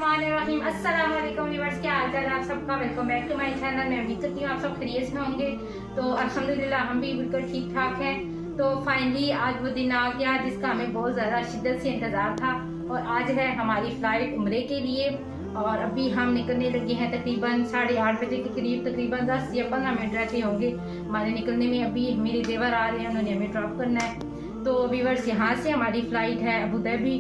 बिस्मिल्लाहिर्रहमानिर्रहीम। अस्सलाम वालेकुम व्यूअर्स, क्या हाल चाल है आप सबका। Welcome back to my channel. मैं उम्मीद करती हूँ आप सब खैरियत से होंगे। तो अल्हम्दुलिल्लाह हम भी बिल्कुल ठीक ठाक हैं। तो फाइनली आज वो दिन आ गया जिसका हमें बहुत ज़्यादा शिद्दत से इंतज़ार था और आज है हमारी फ़्लाइट उम्रे के लिए। और अभी हम निकलने लगे हैं तकरीबन 8:30 बजे के करीब। तकरीबन 10 या 15 मिनट रहते होंगे हमारे निकलने में। अभी मेरे देवर आ रहे हैं, उन्होंने हमें ड्रॉप करना है। तो व्यूअर्स यहाँ से हमारी फ़्लाइट है अबू धाबी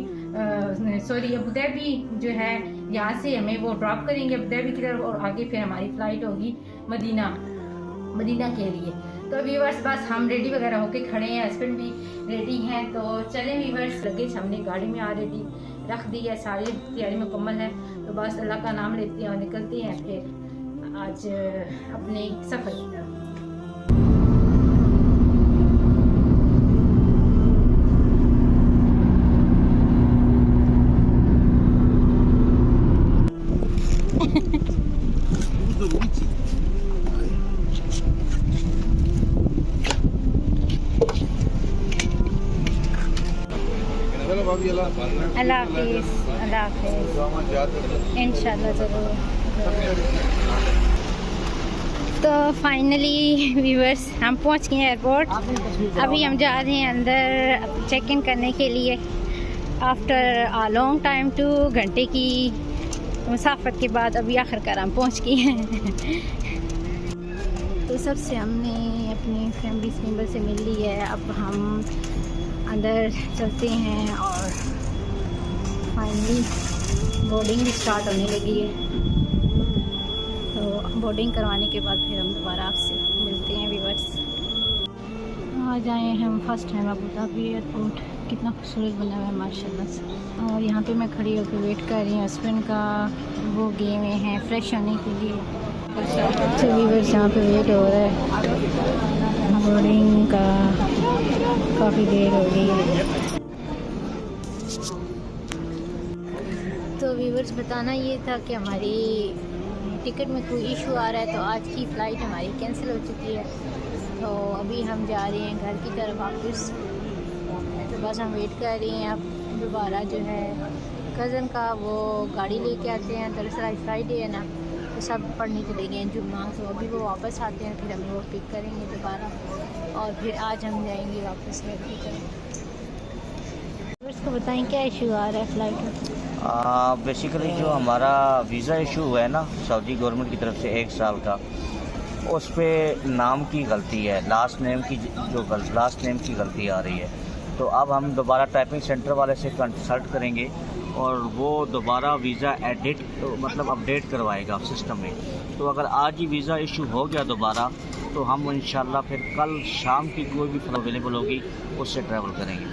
जो है, यहाँ से हमें वो ड्रॉप करेंगे अबू धाबी की तरफ और आगे फिर हमारी फ़्लाइट होगी मदीना के लिए। तो व्यूअर्स बस हम रेडी वगैरह होके खड़े हैं, हस्बैंड भी रेडी हैं। तो चलें व्यूअर्स, लगेज हमने गाड़ी में ऑलरेडी रख दी है, सारी तैयारी मुकम्मल है। तो बस अल्लाह का नाम लेते हैं और निकलते हैं फिर आज अपने सफ़र की तरफ। अल्लाह हाफिज़, इंशाल्लाह ज़रूर। तो फाइनली व्यूअर्स हम पहुंच गए हैं एयरपोर्ट। अभी हम जा रहे हैं अंदर चेक इन करने के लिए। आफ्टर अ लॉन्ग टाइम 2 घंटे की मुसाफत के बाद अभी आखिरकार हम पहुंच गए हैं। तो सबसे हमने अपनी फैमिली मेम्बर से मिल ली है। अब हम अंदर चलते हैं और फाइनली बोर्डिंग भी स्टार्ट होने लगी है। तो बोर्डिंग करवाने के बाद फिर हम दोबारा आपसे मिलते हैं व्यूअर्स। आज आए हम first time Abu Dhabi airport. कितना खूबसूरत बना हुआ है माशाल्लाह से। और यहाँ पे मैं खड़ी होकर वेट कर रही हूँ हस्बैंड का, वो गए हुए हैं फ्रेश होने के लिए। तो व्यूअर्स यहाँ पे वेट हो रहा है बोर्डिंग का, काफ़ी देर हो गई है। तो व्यूअर्स बताना ये था कि हमारी टिकट में कोई इशू आ रहा है, तो आज की फ़्लाइट हमारी कैंसिल हो चुकी है। तो अभी हम जा रहे हैं घर की तरफ वापस। तो बस हम वेट कर रहे हैं। अब दोबारा जो है कज़न का वो गाड़ी लेके आते हैं। दरअसल आज फ्राइडे है ना, तो सब पढ़ने चले गए हैं जुम्मा। तो अभी वो वापस आते हैं, फिर हम वो पिक करेंगे दोबारा और फिर आज हम जाएंगे वापस घर की तरफ। उसको बताएं क्या इशू आ रहा है फ़्लाइट में। बेसिकली जो हमारा वीज़ा इशू हुआ है ना सऊदी गवर्नमेंट की तरफ से 1 साल का, उस पे नाम की गलती है, लास्ट नेम की गलती आ रही है। तो अब हम दोबारा टाइपिंग सेंटर वाले से कंसल्ट करेंगे और वो दोबारा वीज़ा अपडेट करवाएगा सिस्टम में। तो अगर आज ही वीज़ा इशू हो गया दोबारा, तो हम इंशाल्लाह फिर कल शाम की कोई भी फ्लाइट अवेलेबल होगी उससे ट्रैवल करेंगे।